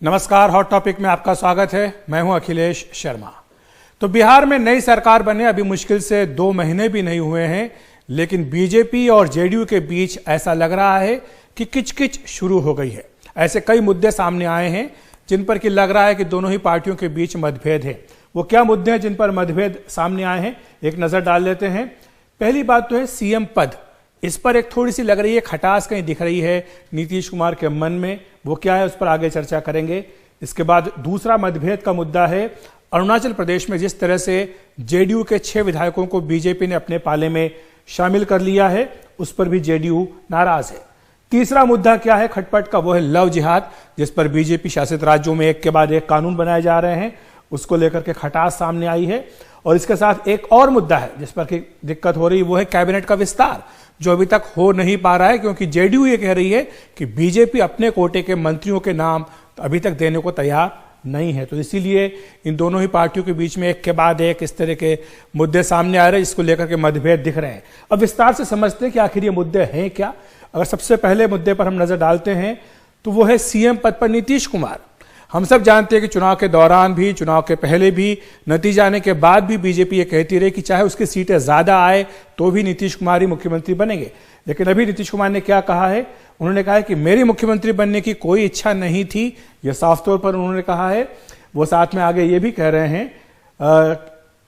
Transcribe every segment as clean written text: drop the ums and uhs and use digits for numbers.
नमस्कार, hot topic में आपका स्वागत है। मैं हूं अखिलेश शर्मा। तो बिहार में नई सरकार बने अभी मुश्किल से 2 महीने भी नहीं हुए हैं, लेकिन बीजेपी और जेडीयू के बीच ऐसा लग रहा है कि किचकिच शुरू हो गई है। ऐसे कई मुद्दे सामने आए हैं जिन पर कि लग रहा है कि दोनों ही पार्टियों के बीच मतभेद है। वो क्या मुद्दे हैं जिन पर मतभेद सामने आए हैं, एक नजर डाल लेते हैं। पहली बात तो है सीएम पद। इस पर एक थोड़ी सी लग रही है खटास कहीं दिख रही है नीतीश कुमार के मन में। वो क्या है उस पर आगे चर्चा करेंगे। इसके बाद दूसरा मतभेद का मुद्दा है अरुणाचल प्रदेश में जिस तरह से जेडीयू के 6 विधायकों को बीजेपी ने अपने पाले में शामिल कर लिया है, उस पर भी जेडीयू नाराज है। तीसरा मुद्दा क्या है खटपट का, वो है लव जिहाद, जिस पर बीजेपी शासित राज्यों में एक के बाद एक कानून बनाए जा रहे हैं। उसको लेकर के खटास सामने आई है। और इसके साथ एक और मुद्दा है जिस पर की दिक्कत हो रही है, वो है कैबिनेट का विस्तार, जो अभी तक हो नहीं पा रहा है क्योंकि जेडीयू ये कह रही है कि बीजेपी अपने कोटे के मंत्रियों के नाम अभी तक देने को तैयार नहीं है। तो इसीलिए इन दोनों ही पार्टियों के बीच में एक के बाद एक इस तरह के मुद्दे सामने आ रहे हैं जिसको लेकर के मतभेद दिख रहे हैं। अब विस्तार से समझते हैं कि आखिर ये मुद्दे हैं क्या। अगर सबसे पहले मुद्दे पर हम नजर डालते हैं तो वो है सीएम पद पर नीतीश कुमार। हम सब जानते हैं कि चुनाव के दौरान भी, चुनाव के पहले भी, नतीजा आने के बाद भी बीजेपी ये कहती रही कि चाहे उसकी सीटें ज्यादा आए तो भी नीतीश कुमार ही मुख्यमंत्री बनेंगे। लेकिन अभी नीतीश कुमार ने क्या कहा है, उन्होंने कहा है कि मेरी मुख्यमंत्री बनने की कोई इच्छा नहीं थी। यह साफ तौर पर उन्होंने कहा है। वो साथ में आगे ये भी कह रहे हैं,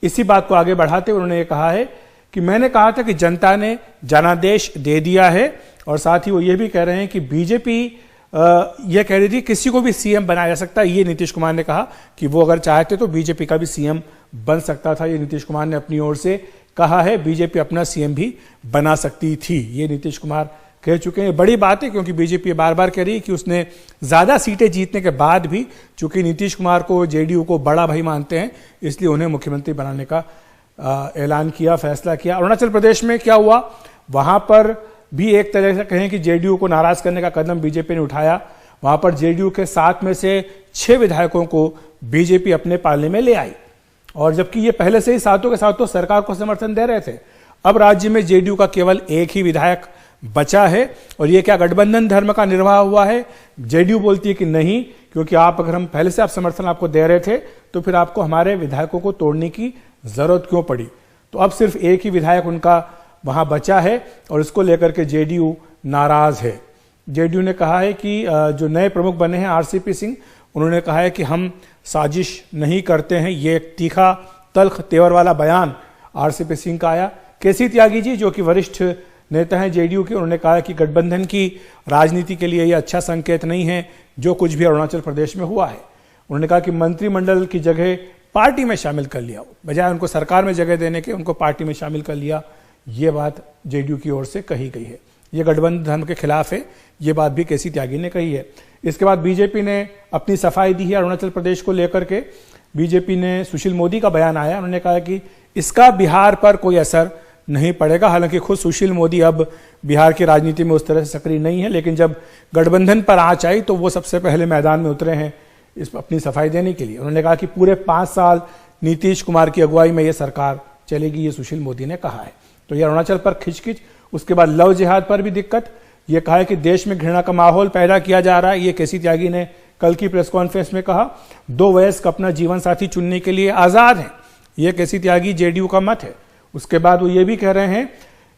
इसी बात को आगे बढ़ाते हुए उन्होंने ये कहा है कि मैंने कहा था कि जनता ने जनादेश दे दिया है। और साथ ही वो ये भी कह रहे हैं कि बीजेपी यह कह रही थी किसी को भी सीएम बनाया जा सकता है। ये नीतीश कुमार ने कहा कि वो अगर चाहते तो बीजेपी का भी सीएम बन सकता था। ये नीतीश कुमार ने अपनी ओर से कहा है, बीजेपी अपना सीएम भी बना सकती थी। ये नीतीश कुमार कह चुके हैं। बड़ी बात है क्योंकि बीजेपी बार बार कह रही है कि उसने ज्यादा सीटें जीतने के बाद भी, चूंकि नीतीश कुमार को जेडीयू को बड़ा भाई मानते हैं, इसलिए उन्हें मुख्यमंत्री बनाने का ऐलान किया, फैसला किया। अरुणाचल प्रदेश में क्या हुआ, वहां पर भी एक तरह से कहें कि जेडीयू को नाराज करने का कदम बीजेपी ने उठाया। वहां पर जेडीयू के 7 में से 6 विधायकों को बीजेपी अपने पाले में ले आई। और जबकि ये पहले से ही सातों के सातों सरकार को समर्थन दे रहे थे। अब राज्य में जेडीयू का केवल एक ही विधायक बचा है। और ये क्या गठबंधन धर्म का निर्वाह हुआ है? जेडीयू बोलती है कि नहीं, क्योंकि आप अगर हम पहले से आप समर्थन आपको दे रहे थे तो फिर आपको हमारे विधायकों को तोड़ने की जरूरत क्यों पड़ी। तो अब सिर्फ एक ही विधायक उनका वहां बचा है और इसको लेकर के जेडीयू नाराज है। जेडीयू ने कहा है कि जो नए प्रमुख बने हैं आरसीपी सिंह, उन्होंने कहा है कि हम साजिश नहीं करते हैं। ये एक तीखा तल्ख तेवर वाला बयान आरसीपी सिंह का आया। केसी त्यागी जी जो कि वरिष्ठ नेता हैं जेडीयू के, उन्होंने कहा कि गठबंधन की राजनीति के लिए यह अच्छा संकेत नहीं है जो कुछ भी अरुणाचल प्रदेश में हुआ है। उन्होंने कहा कि मंत्रिमंडल की जगह पार्टी में शामिल कर लिया, बजाय उनको सरकार में जगह देने के उनको पार्टी में शामिल कर लिया। ये बात जेडीयू की ओर से कही गई है। ये गठबंधन धर्म के खिलाफ है, ये बात भी केसी त्यागी ने कही है। इसके बाद बीजेपी ने अपनी सफाई दी है अरुणाचल प्रदेश को लेकर के। बीजेपी ने सुशील मोदी का बयान आया, उन्होंने कहा कि इसका बिहार पर कोई असर नहीं पड़ेगा। हालांकि खुद सुशील मोदी अब बिहार की राजनीति में उस तरह से सक्रिय नहीं है, लेकिन जब गठबंधन पर आंच आई तो वो सबसे पहले मैदान में उतरे हैं इस अपनी सफाई देने के लिए। उन्होंने कहा कि पूरे 5 साल नीतीश कुमार की अगुवाई में यह सरकार चलेगी, ये सुशील मोदी ने कहा है। तो ये अरुणाचल पर खिचखिच। उसके बाद लव जिहाद पर भी दिक्कत। ये कहा है कि देश में घृणा का माहौल पैदा किया जा रहा है। ये केसी त्यागी ने कल की प्रेस कॉन्फ्रेंस में कहा। 2 वयस्क अपना जीवन साथी चुनने के लिए आजाद हैं। ये केसी त्यागी जेडीयू का मत है। उसके बाद वो ये भी कह रहे हैं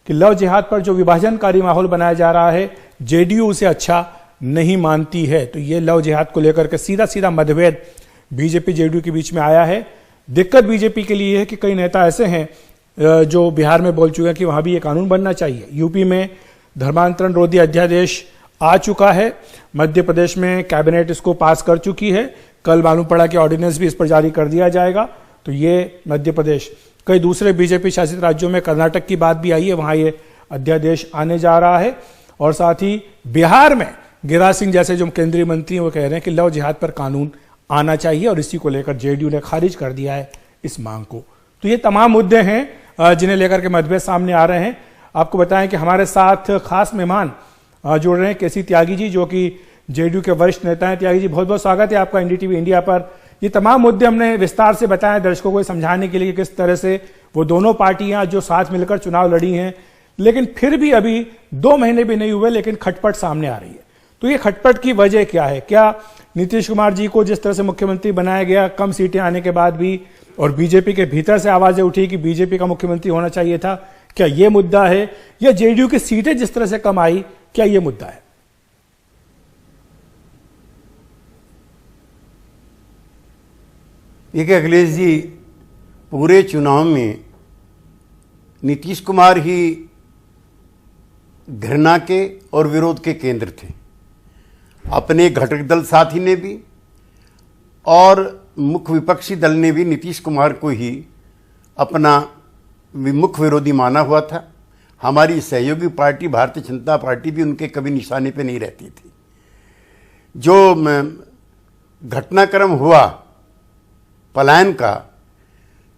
कि लव जिहाद पर जो विभाजनकारी माहौल बनाया जा रहा है, जेडीयू उसे अच्छा नहीं मानती है। तो ये लव जिहाद को लेकर के सीधा सीधा मतभेद बीजेपी जेडीयू के बीच में आया है। दिक्कत बीजेपी के लिए है कि कई नेता ऐसे हैं जो बिहार में बोल चुके हैं कि वहां भी ये कानून बनना चाहिए। यूपी में धर्मांतरण रोधी अध्यादेश आ चुका है। मध्य प्रदेश में कैबिनेट इसको पास कर चुकी है। कल मालूम पड़ा कि ऑर्डिनेंस भी इस पर जारी कर दिया जाएगा। तो ये मध्य प्रदेश, कई दूसरे बीजेपी शासित राज्यों में, कर्नाटक की बात भी आई है, वहां ये अध्यादेश आने जा रहा है। और साथ ही बिहार में गिरिराज सिंह जैसे जो केंद्रीय मंत्री वो कह रहे हैं कि लव जिहाद पर कानून आना चाहिए। और इसी को लेकर जेडीयू ने खारिज कर दिया है इस मांग को। तो ये तमाम मुद्दे हैं जिन्हें लेकर के मतभेद सामने आ रहे हैं। आपको बताएं कि हमारे साथ खास मेहमान जुड़ रहे हैं, केसी त्यागी जी जो कि जेडीयू के वरिष्ठ नेता हैं। त्यागी जी, बहुत बहुत स्वागत है आपका एनडीटीवी इंडिया पर। ये तमाम मुद्दे हमने विस्तार से बताए दर्शकों को समझाने के लिए किस तरह से वो दोनों पार्टियां जो साथ मिलकर चुनाव लड़ी हैं, लेकिन फिर भी अभी 2 महीने भी नहीं हुए लेकिन खटपट सामने आ रही है। तो ये खटपट की वजह क्या है? क्या नीतीश कुमार जी को जिस तरह से मुख्यमंत्री बनाया गया कम सीटें आने के बाद भी, और बीजेपी के भीतर से आवाजें उठी कि बीजेपी का मुख्यमंत्री होना चाहिए था, क्या ये मुद्दा है? या जेडीयू की सीटें जिस तरह से कम आई, क्या ये मुद्दा है? देखिए अखिलेश जी, पूरे चुनाव में नीतीश कुमार ही घृणा के और विरोध के केंद्र थे। अपने घटक दल साथी ने भी और मुख्य विपक्षी दल ने भी नीतीश कुमार को ही अपना मुख्य विरोधी माना हुआ था। हमारी सहयोगी पार्टी भारतीय जनता पार्टी भी उनके कभी निशाने पे नहीं रहती थी। जो घटनाक्रम हुआ पलायन का,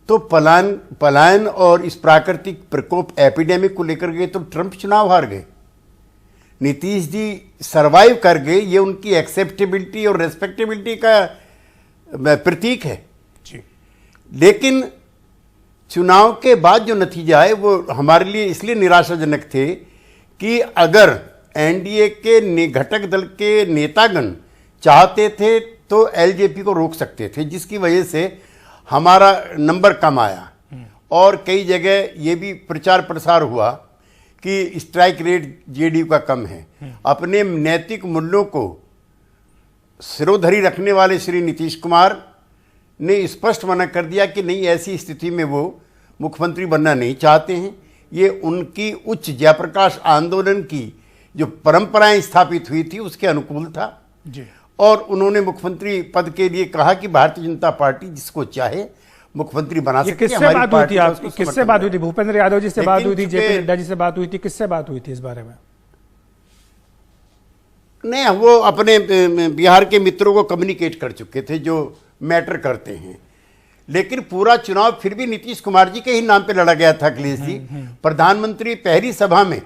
तो पलायन और इस प्राकृतिक प्रकोप एपिडेमिक को लेकर गए तो ट्रंप चुनाव हार गए। नीतीश जी सरवाइव कर गए, ये उनकी एक्सेप्टेबिलिटी और रेस्पेक्टेबिलिटी का प्रतीक है जी। लेकिन चुनाव के बाद जो नतीजा है वो हमारे लिए इसलिए निराशाजनक थे कि अगर एनडीए के घटक दल के नेतागण चाहते थे तो एलजेपी को रोक सकते थे, जिसकी वजह से हमारा नंबर कम आया। और कई जगह ये भी प्रचार प्रसार हुआ कि स्ट्राइक रेट जेडीयू का कम है। अपने नैतिक मूल्यों को सिरोधरी रखने वाले श्री नीतीश कुमार ने स्पष्ट मना कर दिया कि नहीं, ऐसी स्थिति में वो मुख्यमंत्री बनना नहीं चाहते हैं। ये उनकी उच्च जयप्रकाश आंदोलन की जो परंपराएं स्थापित हुई थी उसके अनुकूल था जी। और उन्होंने मुख्यमंत्री पद के लिए कहा कि भारतीय जनता पार्टी जिसको चाहे मुख्यमंत्री बना सकती है। किससे बात हुई थी आपकी? किससे बात हुई थी? भूपेंद्र यादव जी से बात हुई थी, जेपी नड्डा जी से बात हुई थी, किससे बात हुई थी इस बारे में? नहीं, वो अपने बिहार के मित्रों को कम्युनिकेट कर चुके थे जो मैटर करते हैं। लेकिन पूरा चुनाव फिर भी नीतीश कुमार जी के ही नाम पे लड़ा गया था अखिलेश जी। प्रधानमंत्री पहली सभा में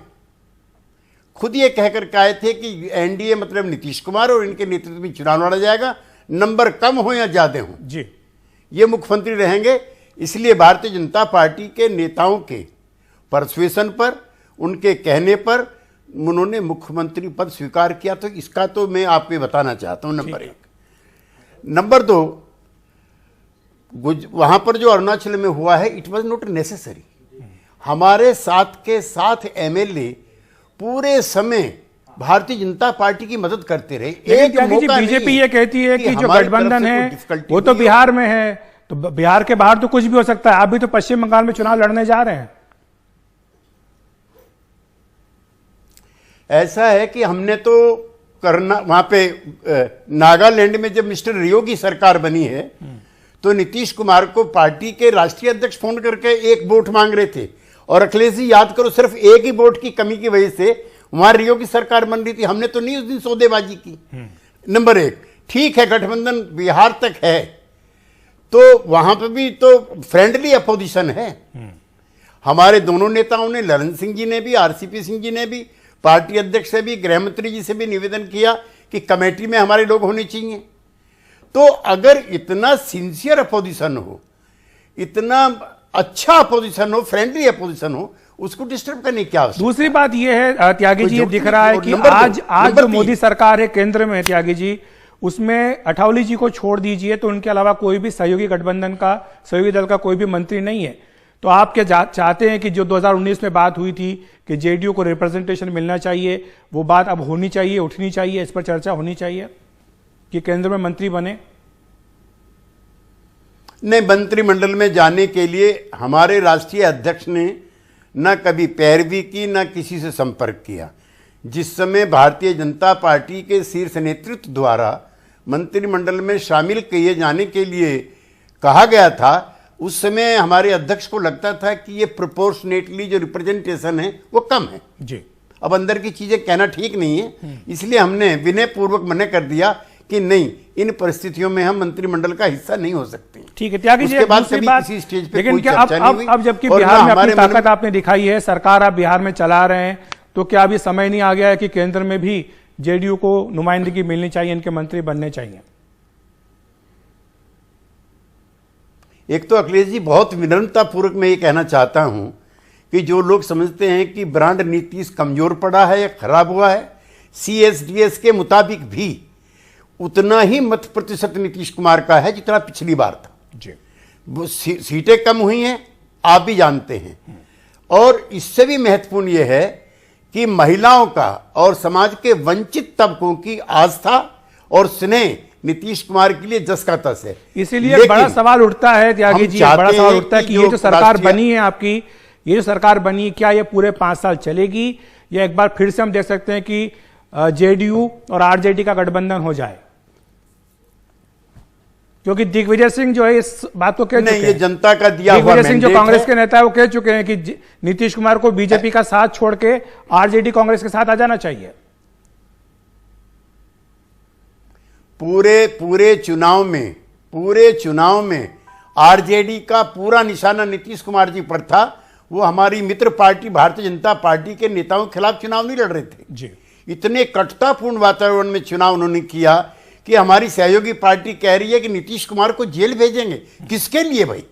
खुद ये कहकर के आए थे कि एनडीए मतलब नीतीश कुमार और इनके नेतृत्व में चुनाव लड़ा जाएगा, नंबर कम हो या ज्यादा हो जी, ये मुख्यमंत्री रहेंगे। इसलिए भारतीय जनता पार्टी के नेताओं के परसुएशन पर, उनके कहने पर उन्होंने मुख्यमंत्री पद स्वीकार किया। तो इसका तो मैं आपको बताना चाहता हूं, नंबर एक। नंबर दो, वहां पर जो अरुणाचल में हुआ है, इट वॉज नॉट नेसेसरी। हमारे साथ के साथ एमएलए पूरे समय भारतीय जनता पार्टी की मदद करते रहे। एक मौका बीजेपी ये कहती है कि जो गठबंधन है वो तो बिहार में है, तो बिहार के बाहर तो कुछ भी हो सकता है। आप भी तो पश्चिम बंगाल में चुनाव लड़ने जा रहे हैं। ऐसा है कि हमने तो करना, वहां पे नागालैंड में जब मिस्टर रियो की सरकार बनी है तो नीतीश कुमार को पार्टी के राष्ट्रीय अध्यक्ष फोन करके एक वोट मांग रहे थे। और अखिलेश जी याद करो, सिर्फ एक ही वोट की कमी की वजह से वहां रियो की सरकार बन रही थी। हमने तो नहीं उस दिन सौदेबाजी की। नंबर एक, ठीक है गठबंधन बिहार तक है तो वहां पर भी तो फ्रेंडली अपोजिशन है। हमारे दोनों नेताओं ने, ललन सिंह जी ने भी, आरसीपी सिंह जी ने भी, पार्टी अध्यक्ष से भी, गृह मंत्री जी से भी निवेदन किया कि कमेटी में हमारे लोग होने चाहिए। तो अगर इतना सिंसियर अपोजिशन हो, इतना अच्छा अपोजिशन हो, फ्रेंडली अपोजिशन हो, उसको डिस्टर्ब करने की क्या आवश्यकता? दूसरी बात यह है त्यागी जी, ये दिख रहा है कि आज जो मोदी सरकार है केंद्र में त्यागी जी, उसमें अठावले जी को छोड़ दीजिए तो उनके अलावा कोई भी सहयोगी गठबंधन का, सहयोगी दल का कोई भी मंत्री नहीं है। तो आप क्या चाहते हैं कि जो 2019 में बात हुई थी कि जेडीयू को रिप्रेजेंटेशन मिलना चाहिए, वो बात अब होनी चाहिए, उठनी चाहिए, इस पर चर्चा होनी चाहिए कि केंद्र में मंत्री बने? नहीं, मंत्रिमंडल में जाने के लिए हमारे राष्ट्रीय अध्यक्ष ने न कभी पैरवी की, न किसी से संपर्क किया। जिस समय भारतीय जनता पार्टी के शीर्ष नेतृत्व द्वारा मंत्रिमंडल में शामिल किए जाने के लिए कहा गया था, उस समय हमारे अध्यक्ष को लगता था कि ये प्रोपोर्शनेटली जो रिप्रेजेंटेशन है वो कम है जी। अब अंदर की चीजें कहना ठीक नहीं है, इसलिए हमने विनय पूर्वक मना कर दिया कि नहीं, इन परिस्थितियों में हम मंत्रिमंडल का हिस्सा नहीं हो सकते। ठीक है त्यागी जी, उसके बाद कभी किसी स्टेज पे लेकिन कोई क्या चर्चा नहीं हुई। अब जबकि बिहार में अपनी ताकत आपने दिखाई है, सरकार आप बिहार में चला रहे हैं, तो क्या अभी समय नहीं आ गया है कि केंद्र में भी जेडीयू को नुमाइंदगी मिलनी चाहिए, इनके मंत्री बनने चाहिए? एक तो अखिलेश जी, बहुत विनम्रता पूर्वक मैं ये कहना चाहता हूं कि जो लोग समझते हैं कि ब्रांड नीतीश कमजोर पड़ा है या खराब हुआ है, CSDS के मुताबिक भी उतना ही मत प्रतिशत नीतीश कुमार का है जितना पिछली बार था जी। वो सीटें कम हुई हैं, आप भी जानते हैं। और इससे भी महत्वपूर्ण यह है कि महिलाओं का और समाज के वंचित तबकों की आस्था और स्नेह नीतीश कुमार के लिए जस का तस है। इसीलिए बड़ा सवाल उठता है त्यागी जी, बड़ा सवाल उठता है कि ये जो सरकार बनी है आपकी, ये जो सरकार बनी, क्या ये पूरे 5 साल चलेगी या एक बार फिर से हम देख सकते हैं कि जेडीयू और आरजेडी का गठबंधन हो जाए? क्योंकि दिग्विजय सिंह जो है इस बात को कह चुके हैं, ये जनता का दिया हुआ दिग्विजय सिंह जो कांग्रेस के नेता है वो कह चुके हैं कि नीतीश कुमार को बीजेपी का साथ छोड़ के आरजेडी कांग्रेस के साथ आ जाना चाहिए। पूरे चुनाव में आरजेडी का पूरा निशाना नीतीश कुमार जी पर था। वो हमारी मित्र पार्टी भारतीय जनता पार्टी के नेताओं के खिलाफ चुनाव नहीं लड़ रहे थे जी। इतने कटुतापूर्ण वातावरण में चुनाव उन्होंने किया कि हमारी सहयोगी पार्टी कह रही है कि नीतीश कुमार को जेल भेजेंगे। किसके लिए भाई?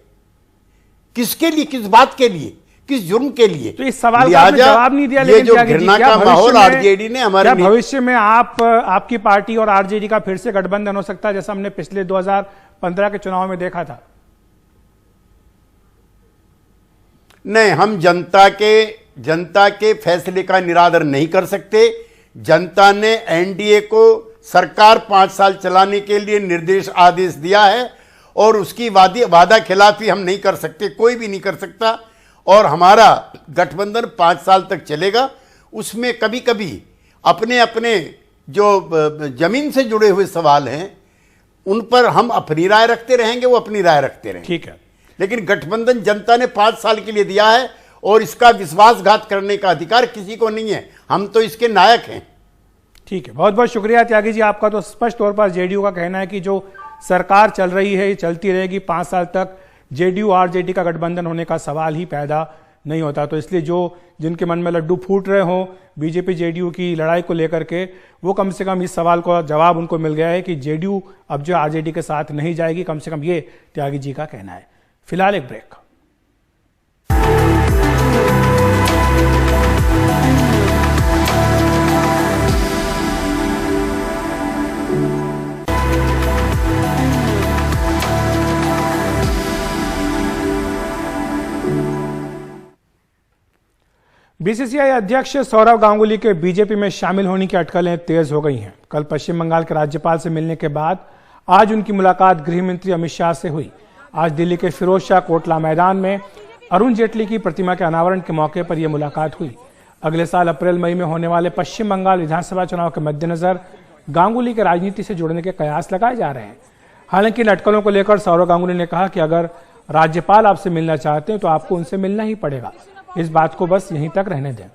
किसके लिए? किस बात के लिए? किस जुर्म के लिए? तो इस सवाल का आपने जवाब नहीं दिया। ये जो घृणा का माहौल आरजेडी ने हमारे भविष्य में आपकी पार्टी और आरजेडी का फिर से गठबंधन हो सकता है जैसा हमने पिछले 2015 के चुनाव में देखा था? नहीं, हम जनता के फैसले का निरादर नहीं कर सकते। जनता ने एनडीए को सरकार 5 साल चलाने के लिए निर्देश आदेश दिया है और उसकी वादा खिलाफी हम नहीं कर सकते, कोई भी नहीं कर सकता। और हमारा गठबंधन 5 साल तक चलेगा। उसमें कभी कभी अपने अपने जो जमीन से जुड़े हुए सवाल हैं उन पर हम अपनी राय रखते रहेंगे, वो अपनी राय रखते रहेंगे। ठीक है, लेकिन गठबंधन जनता ने 5 साल के लिए दिया है और इसका विश्वासघात करने का अधिकार किसी को नहीं है। हम तो इसके नायक हैं। ठीक है, बहुत बहुत शुक्रिया त्यागी जी आपका। तो स्पष्ट तौर पर जेडीयू का कहना है कि जो सरकार चल रही है ये चलती रहेगी 5 साल तक। जेडीयू आरजेडी का गठबंधन होने का सवाल ही पैदा नहीं होता। तो इसलिए जो जिनके मन में लड्डू फूट रहे हों बीजेपी जेडीयू की लड़ाई को लेकर के, वो कम से कम इस सवाल का जवाब उनको मिल गया है कि जेडीयू अब जो आरजेडी के साथ नहीं जाएगी। कम से कम ये त्यागी जी का कहना है। फिलहाल एक ब्रेक। बीसीसीआई अध्यक्ष सौरव गांगुली के बीजेपी में शामिल होने की अटकलें तेज हो गई हैं। कल पश्चिम बंगाल के राज्यपाल से मिलने के बाद आज उनकी मुलाकात गृह मंत्री अमित शाह से हुई। आज दिल्ली के फिरोज शाह कोटला मैदान में अरुण जेटली की प्रतिमा के अनावरण के मौके पर यह मुलाकात हुई। अगले साल अप्रैल मई में होने वाले पश्चिम बंगाल विधानसभा चुनाव के मद्देनजर गांगुली के राजनीति से जुड़ने के कयास लगाए जा रहे हैं। हालांकि इन अटकलों को लेकर सौरव गांगुली ने कहा कि अगर राज्यपाल आपसे मिलना चाहते हैं तो आपको उनसे मिलना ही पड़ेगा। इस बात को बस यहीं तक रहने दें।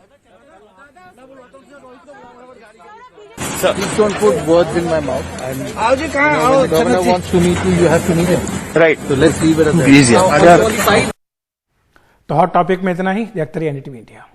Please don't put words in my mouth. And when the governor wants to meet you, you have to meet him. Right. So let's leave it at that. Easy. तो हॉट टॉपिक में इतना ही। देखते रहिए एनडीटीवी इंडिया।